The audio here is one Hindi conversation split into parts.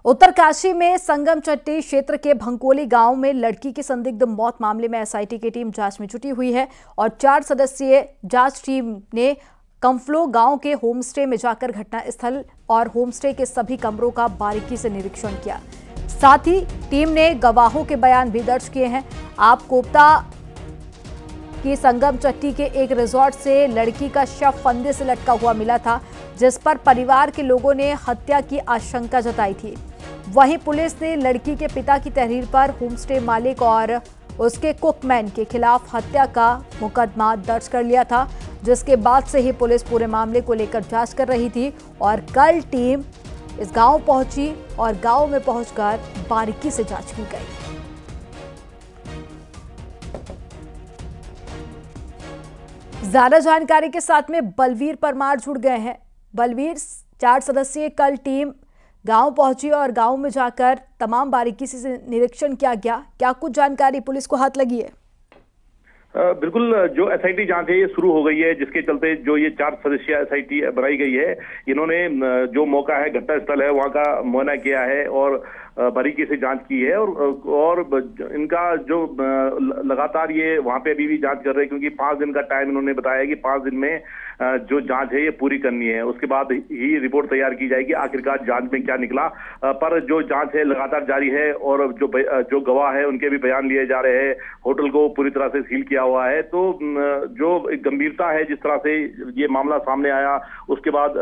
उत्तरकाशी में संगम चट्टी क्षेत्र के भंकोली गांव में लड़की की संदिग्ध मौत मामले में एसआईटी की टीम जांच में जुटी हुई है और 4 सदस्यीय जांच टीम ने कंफलो गांव के होमस्टे में जाकर घटनास्थल और होमस्टे के सभी कमरों का बारीकी से निरीक्षण किया। साथ ही टीम ने गवाहों के बयान भी दर्ज किए हैं। आप कोप्ता की संगम चट्टी के एक रिजॉर्ट से लड़की का शव फंदे से लटका हुआ मिला था, जिस पर परिवार के लोगों ने हत्या की आशंका जताई थी। वहीं पुलिस ने लड़की के पिता की तहरीर पर होमस्टे मालिक और उसके कुकमैन के खिलाफ हत्या का मुकदमा दर्ज कर लिया था, जिसके बाद से ही पुलिस पूरे मामले को लेकर जांच कर रही थी और कल टीम इस गांव पहुंची और गांव में पहुंचकर बारीकी से जांच की गई। ज्यादा जानकारी के साथ में बलवीर परमार जुड़ गए हैं। बलवीर, 4 सदस्यीय कल टीम गांव पहुंची और गांव में जाकर तमाम बारीकी से निरीक्षण किया गया। क्या कुछ जानकारी पुलिस को हाथ लगी है? बिल्कुल, जो एसआईटी जांच है ये शुरू हो गई है, जिसके चलते जो ये 4 सदस्यीय एसआईटी बनाई गई है, इन्होंने जो मौका है, घटना स्थल है, वहां का मुआयना किया है और बारीकी से जांच की है और इनका जो लगातार ये वहां पे अभी भी जांच कर रहे हैं, क्योंकि 5 दिन का टाइम इन्होंने बताया कि 5 दिन में जो जांच है ये पूरी करनी है। उसके बाद ही रिपोर्ट तैयार की जाएगी आखिरकार जांच में क्या निकला। पर जो जांच है लगातार जारी है और जो गवाह है उनके भी बयान लिए जा रहे हैं। होटल को पूरी तरह से सील किया हुआ है। तो जो गंभीरता है, जिस तरह से ये मामला सामने आया, उसके बाद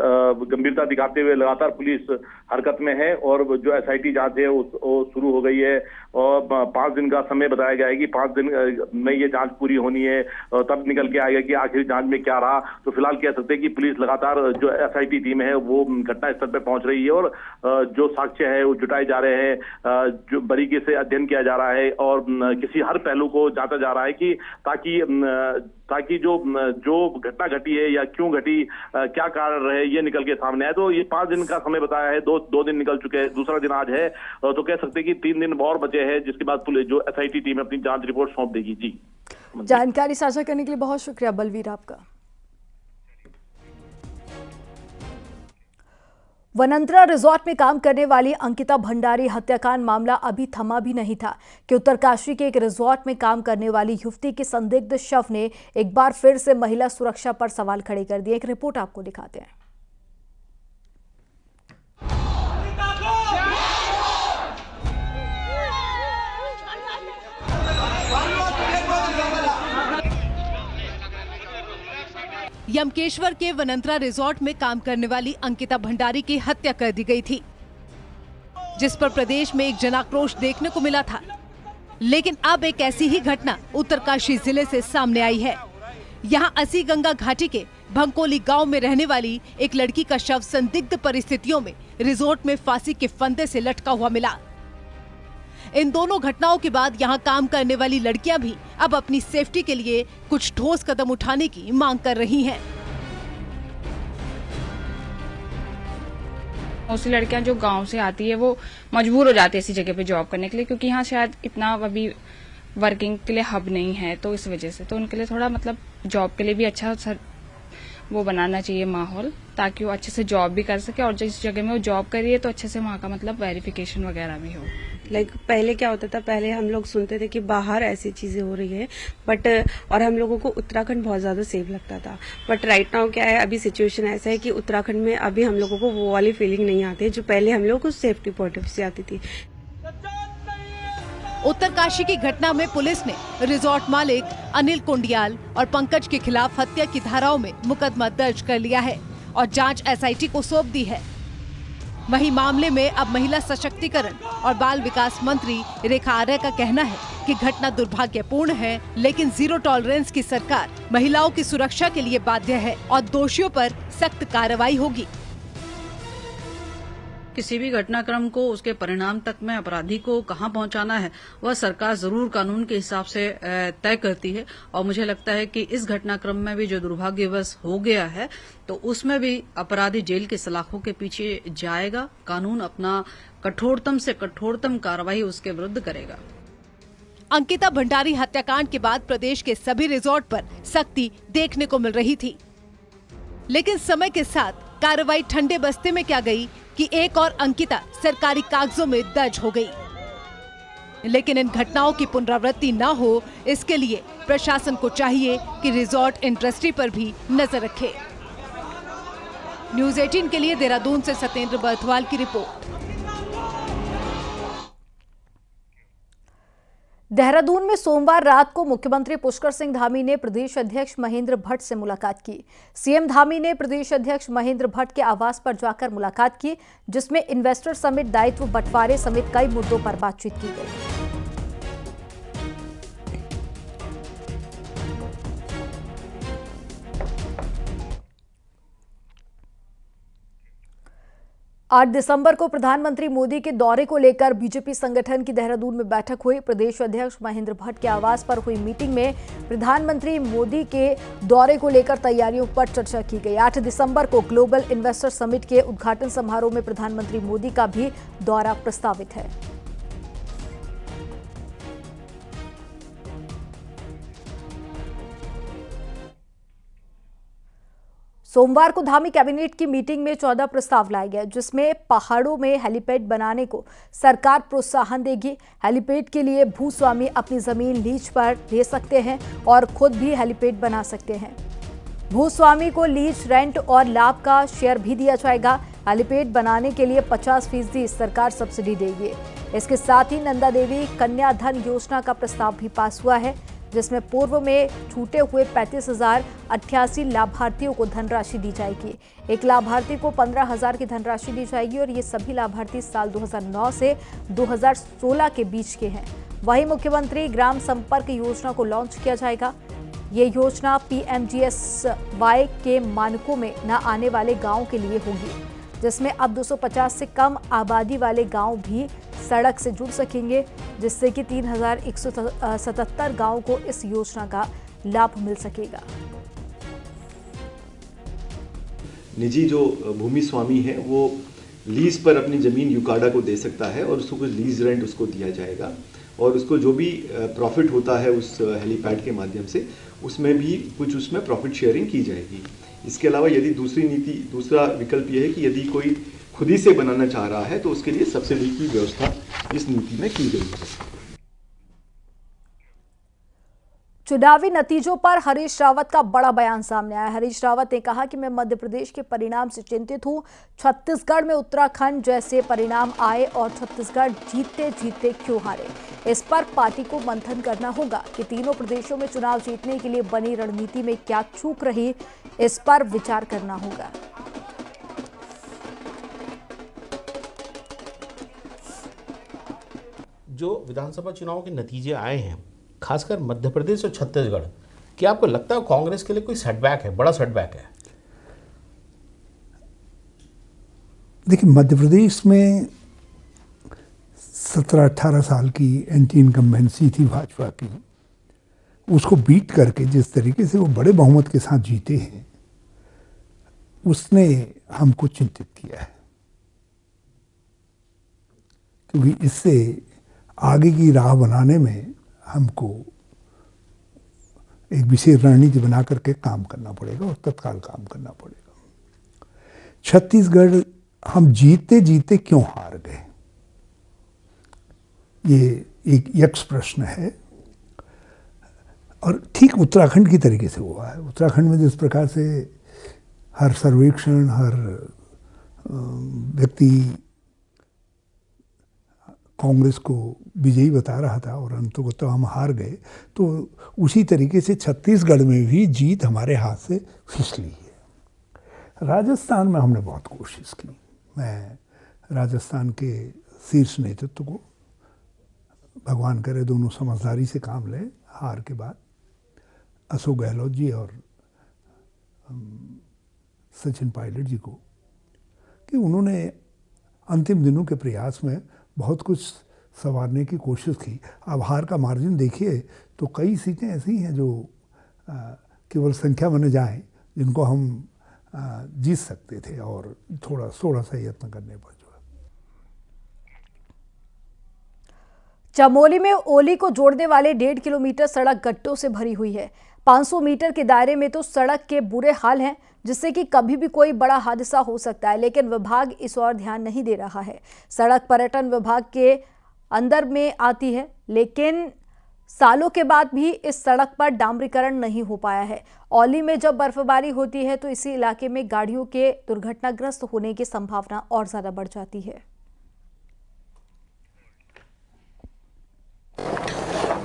गंभीरता दिखाते हुए लगातार पुलिस हरकत में है और जो एसआईटी जांच है वो शुरू हो गई है और 5 दिन का समय बताया गया है कि 5 दिन में ये जांच पूरी होनी है, तब निकल के आएगा कि आखिर जांच में क्या रहा। तो फिलहाल कह सकते हैं कि पुलिस लगातार जो एसआईटी टीम है वो घटना स्थल पर पहुंच रही है और जो साक्ष्य है वो जुटाए जा रहे हैं, जो बारीकी से अध्ययन किया जा रहा है और किसी हर पहलू को जांचा जा रहा है कि ताकि जो घटना घटी है या क्यों घटी, क्या कारण रहे, ये निकल के सामने आए। तो ये 5 दिन का समय बताया है, 2 दिन निकल चुके हैं, दूसरा दिन आज है, तो कह सकते हैं कि 3 दिन और बचे हैं, जिसके बाद पुलिस जो एसआईटी टीम अपनी जांच रिपोर्ट सौंप देगी। जी, जानकारी साझा करने के लिए बहुत शुक्रिया बलवीर आपका। वनंतरा रिजॉर्ट में काम करने वाली अंकिता भंडारी हत्याकांड मामला अभी थमा भी नहीं था कि उत्तरकाशी के एक रिजॉर्ट में काम करने वाली युवती के संदिग्ध शव ने एक बार फिर से महिला सुरक्षा पर सवाल खड़े कर दिए। एक रिपोर्ट आपको दिखाते हैं। यमकेश्वर के वनंतरा रिजॉर्ट में काम करने वाली अंकिता भंडारी की हत्या कर दी गई थी, जिस पर प्रदेश में एक जनाक्रोश देखने को मिला था। लेकिन अब एक ऐसी ही घटना उत्तरकाशी जिले से सामने आई है। यहां अस्सी गंगा घाटी के भंकोली गांव में रहने वाली एक लड़की का शव संदिग्ध परिस्थितियों में रिजॉर्ट में फांसी के फंदे से लटका हुआ मिला। इन दोनों घटनाओं के बाद यहां काम करने वाली लड़कियां भी अब अपनी सेफ्टी के लिए कुछ ठोस कदम उठाने की मांग कर रही हैं। मोस्टली लड़कियां जो गांव से आती है वो मजबूर हो जाती है ऐसी जगह पे जॉब करने के लिए, क्योंकि यहाँ शायद इतना अभी वर्किंग के लिए हब नहीं है, तो इस वजह से तो उनके लिए थोड़ा जॉब के लिए भी अच्छा वो बनाना चाहिए माहौल, ताकि वो अच्छे से जॉब भी कर सके और जिस जगह में वो जॉब कर रही है तो अच्छे से वहाँ का वेरिफिकेशन वगैरह भी हो। पहले क्या होता था, पहले हम लोग सुनते थे कि बाहर ऐसी चीजें हो रही है, बट और हम लोगों को उत्तराखंड बहुत ज्यादा सेफ लगता था। बट राइट नाउ क्या है, अभी सिचुएशन ऐसा है कि उत्तराखंड में अभी हम लोगों को वो वाली फीलिंग नहीं आती है जो पहले हम लोगों को सेफ्टी पॉइंट ऑफ से आती थी। उत्तरकाशी की घटना में पुलिस ने रिजॉर्ट मालिक अनिल कुंडियाल और पंकज के खिलाफ हत्या की धाराओं में मुकदमा दर्ज कर लिया है और जांच एसआईटी को सौंप दी है। वहीं मामले में अब महिला सशक्तिकरण और बाल विकास मंत्री रेखा आर्य का कहना है कि घटना दुर्भाग्यपूर्ण है, लेकिन जीरो टॉलरेंस की सरकार महिलाओं की सुरक्षा के लिए बाध्य है और दोषियों पर सख्त कार्रवाई होगी। किसी भी घटनाक्रम को उसके परिणाम तक में अपराधी को कहां पहुंचाना है वह सरकार जरूर कानून के हिसाब से तय करती है और मुझे लगता है कि इस घटनाक्रम में भी जो दुर्भाग्यवश हो गया है तो उसमें भी अपराधी जेल के सलाखों के पीछे जाएगा। कानून अपना कठोरतम से कठोरतम कार्रवाई उसके विरुद्ध करेगा। अंकिता भंडारी हत्याकांड के बाद प्रदेश के सभी रिजॉर्ट पर सख्ती देखने को मिल रही थी, लेकिन समय के साथ कार्रवाई ठंडे बस्ते में क्या गई, कि एक और अंकिता सरकारी कागजों में दर्ज हो गई। लेकिन इन घटनाओं की पुनरावृत्ति न हो, इसके लिए प्रशासन को चाहिए कि रिजॉर्ट इंडस्ट्री पर भी नजर रखे। न्यूज़ 18 के लिए देहरादून से सत्येंद्र बर्थवाल की रिपोर्ट। देहरादून में सोमवार रात को मुख्यमंत्री पुष्कर सिंह धामी ने प्रदेश अध्यक्ष महेंद्र भट्ट से मुलाकात की। सीएम धामी ने प्रदेश अध्यक्ष महेंद्र भट्ट के आवास पर जाकर मुलाकात की, जिसमें इन्वेस्टर समिट, दायित्व बंटवारे समेत कई मुद्दों पर बातचीत की गई। आठ दिसंबर को प्रधानमंत्री मोदी के दौरे को लेकर बीजेपी संगठन की देहरादून में बैठक हुई। प्रदेश अध्यक्ष महेंद्र भट्ट के आवास पर हुई मीटिंग में प्रधानमंत्री मोदी के दौरे को लेकर तैयारियों पर चर्चा की गई। 8 दिसंबर को ग्लोबल इन्वेस्टर समिट के उद्घाटन समारोह में प्रधानमंत्री मोदी का भी दौरा प्रस्तावित है। सोमवार को धामी कैबिनेट की मीटिंग में 14 प्रस्ताव लाए गए, जिसमें पहाड़ों में हेलीपैड बनाने को सरकार प्रोत्साहन देगी। हेलीपैड के लिए भूस्वामी अपनी जमीन लीज पर ले सकते हैं और खुद भी हेलीपैड बना सकते हैं। भूस्वामी को लीज, रेंट और लाभ का शेयर भी दिया जाएगा। हेलीपैड बनाने के लिए 50% सरकार सब्सिडी देगी। इसके साथ ही नंदा देवी कन्या धन योजना का प्रस्ताव भी पास हुआ है, जिसमें पूर्व में छूटे हुए 35,088 लाभार्थियों को धनराशि दी जाएगी। एक लाभार्थी को 15,000 की धनराशि दी जाएगी और ये सभी लाभार्थी साल 2009 से 2016 के बीच के हैं। वहीं मुख्यमंत्री ग्राम संपर्क योजना को लॉन्च किया जाएगा। ये योजना PMGSY के मानकों में न आने वाले गाँव के लिए होगी, जिसमें अब 250 से कम आबादी वाले गांव भी सड़क से जुड़ सकेंगे, जिससे कि 3,177 गांवों को इस योजना का लाभ मिल सकेगा। निजी जो भूमि स्वामी है वो लीज पर अपनी जमीन यूकाडा को दे सकता है और उसको कुछ लीज रेंट उसको दिया जाएगा और उसको जो भी प्रॉफिट होता है उस हेलीपैड के माध्यम से उसमें भी कुछ उसमें प्रॉफिट शेयरिंग की जाएगी। इसके अलावा यदि दूसरा विकल्प यह है कि यदि कोई खुद ही से बनाना चाह रहा है तो उसके लिए सब्सिडी की व्यवस्था इस नीति में की गई है। चुनावी नतीजों पर हरीश रावत का बड़ा बयान सामने आया। हरीश रावत ने कहा कि मैं मध्य प्रदेश के परिणाम से चिंतित हूं। छत्तीसगढ़ में उत्तराखंड जैसे परिणाम आए और छत्तीसगढ़ जीतते जीतते क्यों हारे। इस पर पार्टी को मंथन करना होगा कि तीनों प्रदेशों में चुनाव जीतने के लिए बनी रणनीति में क्या चूक रही, इस पर विचार करना होगा। जो विधानसभा चुनाव के नतीजे आए हैं, खासकर मध्य प्रदेश और छत्तीसगढ़, क्या आपको लगता है कांग्रेस के लिए कोई सेटबैक है, बड़ा सेटबैक है? देखिए, मध्य प्रदेश में 17-18 साल की एंटी इनकम्बेंसी थी भाजपा की, उसको बीट करके जिस तरीके से वो बड़े बहुमत के साथ जीते हैं, उसने हमको चिंतित किया है, क्योंकि इससे आगे की राह बनाने में हमको एक विशेष रणनीति बना करके काम करना पड़ेगा और तत्काल काम करना पड़ेगा। छत्तीसगढ़ हम जीतते जीतते क्यों हार गए, ये एक यक्ष प्रश्न है और ठीक उत्तराखंड की तरीके से हुआ है। उत्तराखंड में जिस प्रकार से हर सर्वेक्षण, हर व्यक्ति कांग्रेस को विजयी बता रहा था और अंततः हम हार गए, तो उसी तरीके से छत्तीसगढ़ में भी जीत हमारे हाथ से फिसली है। राजस्थान में हमने बहुत कोशिश की। मैं राजस्थान के शीर्ष नेतृत्व को, भगवान करे दोनों समझदारी से काम लें, हार के बाद अशोक गहलोत जी और सचिन पायलट जी को, कि उन्होंने अंतिम दिनों के प्रयास में बहुत कुछ संवारने की कोशिश की। अब हार का मार्जिन देखिए तो कई सीटें ऐसी हैं जो केवल संख्या बने जाएं, जिनको हम जीत सकते थे और थोड़ा सा यत्न करने पर जो है। चमोली में ओली को जोड़ने वाले 1.5 किलोमीटर सड़क गड्ढों से भरी हुई है। 500 मीटर के दायरे में तो सड़क के बुरे हाल हैं। जिससे कि कभी भी कोई बड़ा हादसा हो सकता है, लेकिन विभाग इस ओर ध्यान नहीं दे रहा है। सड़क पर्यटन विभाग के अंदर में आती है, लेकिन सालों के बाद भी इस सड़क पर डामरीकरण नहीं हो पाया है। औली में जब बर्फबारी होती है तो इसी इलाके में गाड़ियों के दुर्घटनाग्रस्त होने की संभावना और ज्यादा बढ़ जाती है।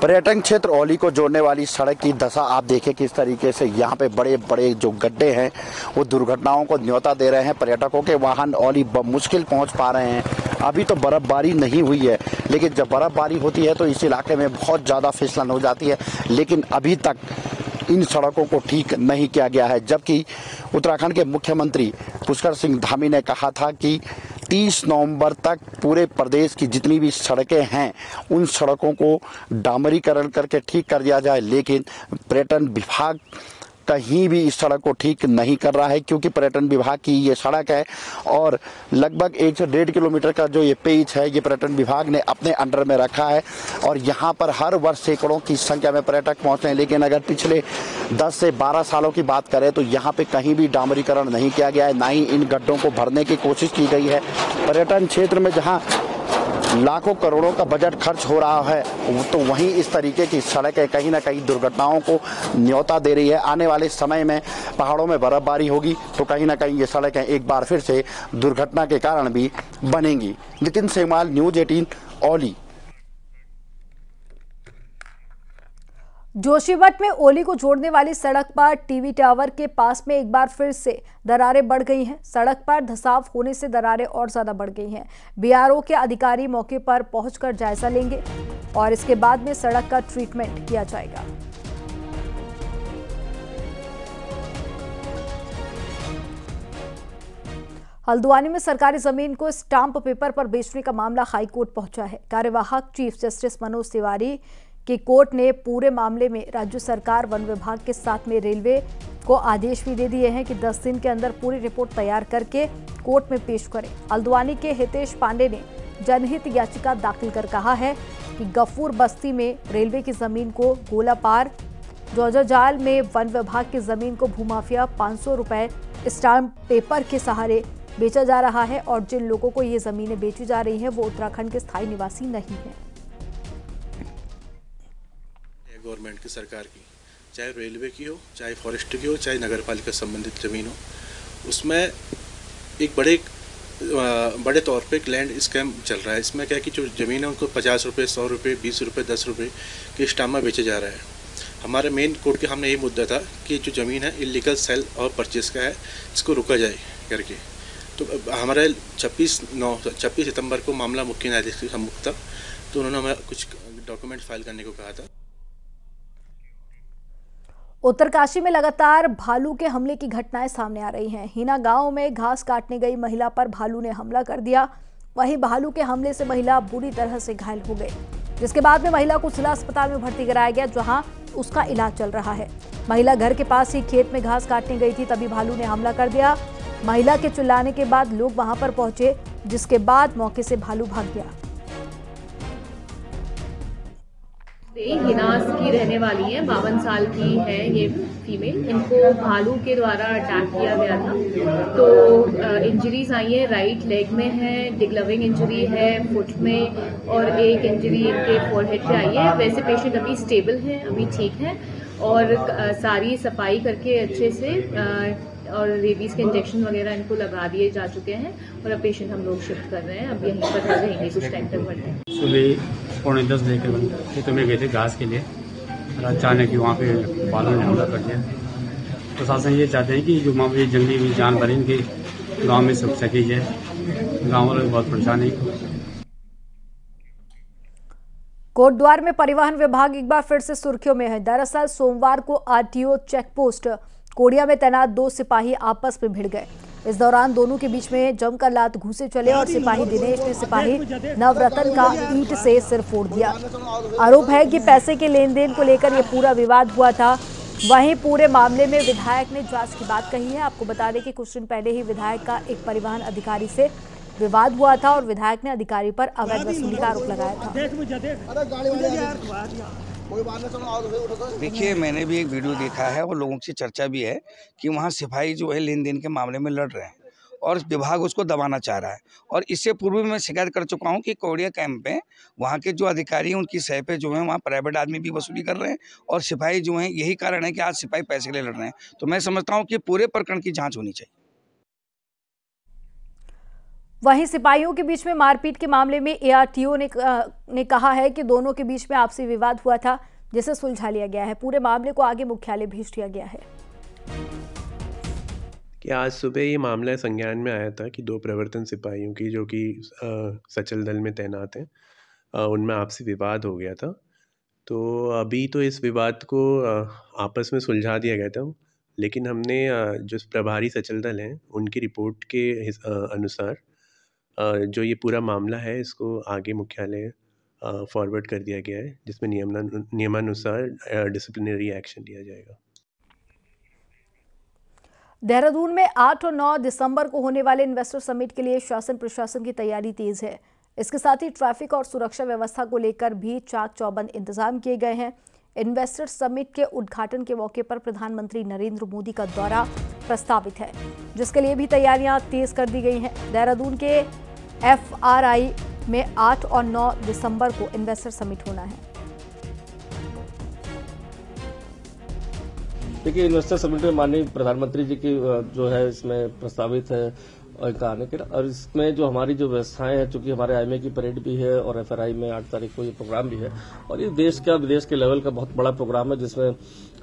पर्यटन क्षेत्र औली को जोड़ने वाली सड़क की दशा आप देखें किस तरीके से यहाँ पे बड़े बड़े जो गड्ढे हैं वो दुर्घटनाओं को न्योता दे रहे हैं। पर्यटकों के वाहन औली मुश्किल पहुँच पा रहे हैं। अभी तो बर्फबारी नहीं हुई है, लेकिन जब बर्फबारी होती है तो इस इलाके में बहुत ज़्यादा फिसलन हो जाती है। लेकिन अभी तक इन सड़कों को ठीक नहीं किया गया है, जबकि उत्तराखंड के मुख्यमंत्री पुष्कर सिंह धामी ने कहा था कि 30 नवंबर तक पूरे प्रदेश की जितनी भी सड़कें हैं उन सड़कों को डामरीकरण करके ठीक कर दिया जाए। लेकिन पर्यटन विभाग कहीं भी इस सड़क को ठीक नहीं कर रहा है, क्योंकि पर्यटन विभाग की ये सड़क है और लगभग 1 से 1.5 किलोमीटर का जो ये पेच है ये पर्यटन विभाग ने अपने अंडर में रखा है और यहाँ पर हर वर्ष सैकड़ों की संख्या में पर्यटक पहुँचते हैं। लेकिन अगर पिछले 10 से 12 सालों की बात करें तो यहाँ पे कहीं भी डामरीकरण नहीं किया गया है, ना ही इन गड्ढों को भरने की कोशिश की गई है। पर्यटन क्षेत्र में जहाँ लाखों करोड़ों का बजट खर्च हो रहा है तो वहीं इस तरीके की सड़कें कहीं ना कहीं दुर्घटनाओं को न्योता दे रही है। आने वाले समय में पहाड़ों में बर्फबारी होगी तो कहीं ना कहीं ये सड़कें एक बार फिर से दुर्घटना के कारण भी बनेंगी। नितिन सेमवाल, न्यूज़ 18, औली। जोशीमठ में ओली को जोड़ने वाली सड़क पर टीवी टावर के पास में एक बार फिर से दरारें बढ़ गई हैं। सड़क पर धंसाव होने से दरारें और ज्यादा बढ़ गई हैं। बीआरओ के अधिकारी मौके पर पहुंचकर जायजा लेंगे और इसके बाद में सड़क का ट्रीटमेंट किया जाएगा। हल्द्वानी में सरकारी जमीन को स्टाम्प पेपर पर बेचने का मामला हाईकोर्ट पहुंचा है। कार्यवाहक चीफ जस्टिस मनोज तिवारी की कोर्ट ने पूरे मामले में राज्य सरकार, वन विभाग के साथ में रेलवे को आदेश भी दे दिए हैं कि 10 दिन के अंदर पूरी रिपोर्ट तैयार करके कोर्ट में पेश करें। हल्द्वानी के हितेश पांडे ने जनहित याचिका दाखिल कर कहा है कि गफूर बस्ती में रेलवे की जमीन को गोलापार, जोजाजाल में वन विभाग की जमीन को भूमाफिया 500 रुपए स्टाम्प पेपर के सहारे बेचा जा रहा है और जिन लोगों को ये जमीनें बेची जा रही हैं वो उत्तराखंड के स्थायी निवासी नहीं हैं। गवर्नमेंट की, सरकार की, चाहे रेलवे की हो, चाहे फॉरेस्ट की हो, चाहे नगर पालिका संबंधित जमीन हो, उसमें एक बड़े तौर पे एक लैंड स्कैम चल रहा है। इसमें क्या है कि जो ज़मीन है उनको 50 रुपये, 100 रुपये, 20 रुपये, 10 रुपये के स्टाम्प में बेचे जा रहा है। हमारे मेन कोर्ट के हमने ये मुद्दा था कि जो ज़मीन है इलीगल सेल और परचेज का है, इसको रोका जाए करके। तो हमारे 26 सितंबर को मामला मुख्य न्यायाधीश के सम्मुख था, तो उन्होंने हमें कुछ डॉक्यूमेंट फाइल करने को कहा था। उत्तरकाशी में लगातार भालू के हमले की घटनाएं सामने आ रही हैं। हीना गांव में घास काटने गई महिला पर भालू ने हमला कर दिया। वहीं भालू के हमले से महिला बुरी तरह से घायल हो गई, जिसके बाद में महिला को जिला अस्पताल में भर्ती कराया गया, जहां उसका इलाज चल रहा है। महिला घर के पास ही खेत में घास काटने गई थी, तभी भालू ने हमला कर दिया। महिला के चिल्लाने के बाद लोग वहां पर पहुंचे, जिसके बाद मौके से भालू भाग गया। हिनास की रहने वाली है, 52 साल की है ये फीमेल। इनको भालू के द्वारा अटैक किया गया था। तो इंजरीज आई है, राइट लेग में है, डिग्लविंग इंजरी है फुट में और एक इंजरी इनके फोरहेड पे आई है। वैसे पेशेंट अभी स्टेबल है, अभी ठीक है और सारी सफाई करके अच्छे से और रेबीज के इंजेक्शन वगैरह इनको लगा दिए जा चुके हैं और अब पेशेंट हम लोग शिफ्ट कर रहे हैं। अब यहीं पर रहेंगे कुछ टाइम तक भरने। सुबह 9:45 बजे खेतों में गए थे घास के लिए और अचानक ही वहाँ पे भालू ने हमला कर दिया। प्रशासन ये चाहते हैं कि जो मामूली जंगली जानवर इनके गाँव में सुरक्षा की जाए। गाँव वाले बहुत परेशान है। कोटद्वार में परिवहन विभाग एक बार फिर से सुर्खियों में है। दरअसल सोमवार को आरटीओ चेकपोस्ट कोडिया में तैनात 2 सिपाही आपस में भिड़ गए। इस दौरान दोनों के बीच में जमकर लात घूसे चले और सिपाही दिनेश ने सिपाही नवरतन का ईंट से सिर फोड़ दिया। आरोप है कि पैसे के लेन देन को लेकर यह पूरा विवाद हुआ था। वहीं पूरे मामले में विधायक ने जांच की बात कही है। आपको बता दें कि कुछ दिन पहले ही विधायक का एक परिवहन अधिकारी से विवाद हुआ था और विधायक ने अधिकारी पर अवैध वसूली का आरोप लगाया था। देखिए, मैंने भी एक वीडियो देखा है और लोगों की चर्चा भी है कि वहाँ सिपाही जो है लेन देन के मामले में लड़ रहे हैं और विभाग उसको दबाना चाह रहा है। और इससे पूर्व भी मैं शिकायत कर चुका हूँ कि कोडिया कैंप में वहाँ के जो अधिकारी हैं उनकी सह पे जो है वहाँ प्राइवेट आदमी भी वसूली कर रहे हैं और सिपाही जो हैं, यही कारण है कि आज सिपाही पैसे के लिए लड़ रहे हैं। तो मैं समझता हूँ कि पूरे प्रकरण की जाँच होनी चाहिए। वहीं सिपाहियों के बीच में मारपीट के मामले में ARTO ने कहा है कि दोनों के बीच में आपसी विवाद हुआ था, जिसे सुलझा लिया गया है। पूरे मामले को आगे मुख्यालय भेज दिया गया है। कि आज सुबह ये मामला संज्ञान में आया था कि 2 प्रवर्तन सिपाहियों की जो कि सचल दल में तैनात हैं, उनमें आपसी विवाद हो गया था। तो अभी तो इस विवाद को आपस में सुलझा दिया गया था, लेकिन हमने जो प्रभारी सचल दल हैं उनकी रिपोर्ट के अनुसार जो ये पूरा मामला है इसको आगे मुख्यालय फॉरवर्ड कर दिया गया है, जिसमें नियमानुसार डिसिप्लिनरी एक्शन लिया जाएगा। देहरादून में 8 और 9 दिसंबर को होने वाले इन्वेस्टर समिट के लिए शासन प्रशासन की तैयारी तेज है। इसके साथ ही ट्रैफिक और सुरक्षा व्यवस्था को लेकर भी चाक चौबंद इंतजाम किए गए हैं। इन्वेस्टर समिट के उद्घाटन के मौके पर प्रधानमंत्री नरेंद्र मोदी का दौरा प्रस्तावित है, जिसके लिए भी तैयारियां तेज कर दी गई हैं। देहरादून के FRI में 8 और 9 दिसंबर को इन्वेस्टर समिट होना है। देखिए, इन्वेस्टर समिट में माननीय प्रधानमंत्री जी की जो है इसमें प्रस्तावित है आने के, और इसमें जो हमारी जो व्यवस्थाएं हैं, चूंकि हमारे IMA की परेड भी है और FRI में 8 तारीख को ये प्रोग्राम भी है, और ये देश का विदेश के लेवल का बहुत बड़ा प्रोग्राम है, जिसमें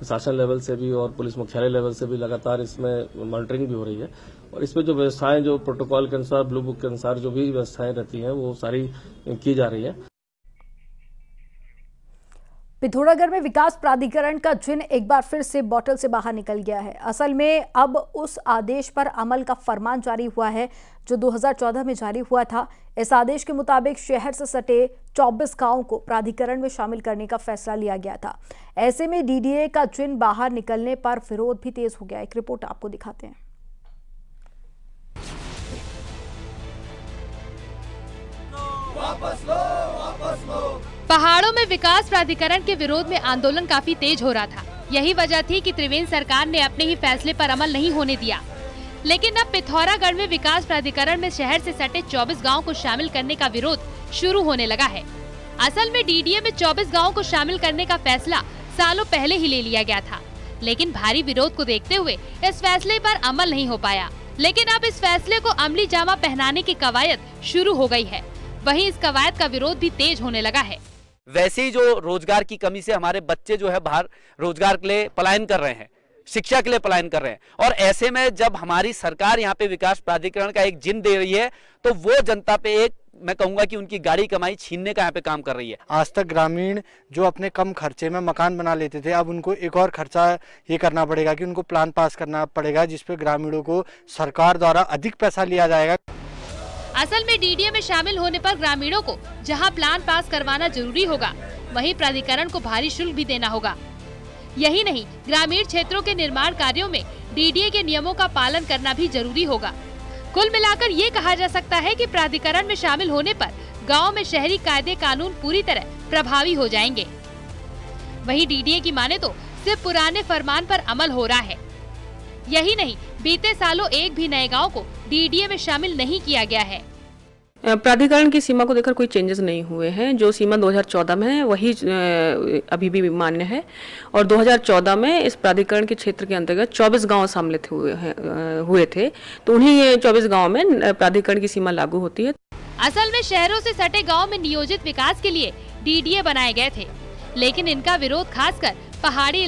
शासन लेवल से भी और पुलिस मुख्यालय लेवल से भी लगातार इसमें मॉनिटरिंग भी हो रही है। और इसमें जो व्यवस्थाएं जो प्रोटोकॉल के अनुसार, ब्लू बुक के अनुसार जो भी व्यवस्थाएं रहती हैं वो सारी की जा रही है। पिथौरागढ़ में विकास प्राधिकरण का जिन एक बार फिर से बोतल से बाहर निकल गया है। असल में अब उस आदेश पर अमल का फरमान जारी हुआ है जो 2014 में जारी हुआ था। इस आदेश के मुताबिक शहर से सटे 24 गांवों को प्राधिकरण में शामिल करने का फैसला लिया गया था। ऐसे में DDA का जिन बाहर निकलने पर विरोध भी तेज हो गया। एक रिपोर्ट आपको दिखाते हैं। वापस लो, वापस लो। पहाड़ों में विकास प्राधिकरण के विरोध में आंदोलन काफी तेज हो रहा था। यही वजह थी कि त्रिवेंद्र सरकार ने अपने ही फैसले पर अमल नहीं होने दिया। लेकिन अब पिथौरागढ़ में विकास प्राधिकरण में शहर से सटे 24 गांवों को शामिल करने का विरोध शुरू होने लगा है। असल में DDA में 24 गांवों को शामिल करने का फैसला सालों पहले ही ले लिया गया था, लेकिन भारी विरोध को देखते हुए इस फैसले पर अमल नहीं हो पाया। लेकिन अब इस फैसले को अमली जामा पहनाने की कवायद शुरू हो गई है। वहीं इस कवायद का विरोध भी तेज होने लगा है। वैसे ही जो रोजगार की कमी से हमारे बच्चे जो है बाहर रोजगार के लिए पलायन कर रहे हैं, शिक्षा के लिए पलायन कर रहे हैं, और ऐसे में जब हमारी सरकार यहाँ पे विकास प्राधिकरण का एक जिन दे रही है तो वो जनता पे एक, मैं कहूंगा कि उनकी गाड़ी कमाई छीनने का यहाँ पे काम कर रही है। आज तक ग्रामीण जो अपने कम खर्चे में मकान बना लेते थे, अब उनको एक और खर्चा ये करना पड़ेगा कि उनको प्लान पास करना पड़ेगा, जिसपे ग्रामीणों को सरकार द्वारा अधिक पैसा लिया जाएगा। असल में DDA में शामिल होने पर ग्रामीणों को जहां प्लान पास करवाना जरूरी होगा, वहीं प्राधिकरण को भारी शुल्क भी देना होगा। यही नहीं, ग्रामीण क्षेत्रों के निर्माण कार्यों में DDA के नियमों का पालन करना भी जरूरी होगा। कुल मिलाकर ये कहा जा सकता है कि प्राधिकरण में शामिल होने पर गांव में शहरी कायदे कानून पूरी तरह प्रभावी हो जाएंगे। वहीं DDA की माने तो सिर्फ पुराने फरमान पर अमल हो रहा है। यही नहीं, बीते सालों एक भी नए गांव को DDA में शामिल नहीं किया गया है। प्राधिकरण की सीमा को देखकर कोई चेंजेस नहीं हुए हैं। जो सीमा 2014 में है वही अभी भी मान्य है, और 2014 में इस प्राधिकरण के क्षेत्र के अंतर्गत 24 गांव सम्मिलित हुए थे, तो उन्हीं 24 गांव में प्राधिकरण की सीमा लागू होती है। असल में शहरों से सटे गाँव में नियोजित विकास के लिए DDA बनाए गए थे, लेकिन इनका विरोध खासकर पहाड़ी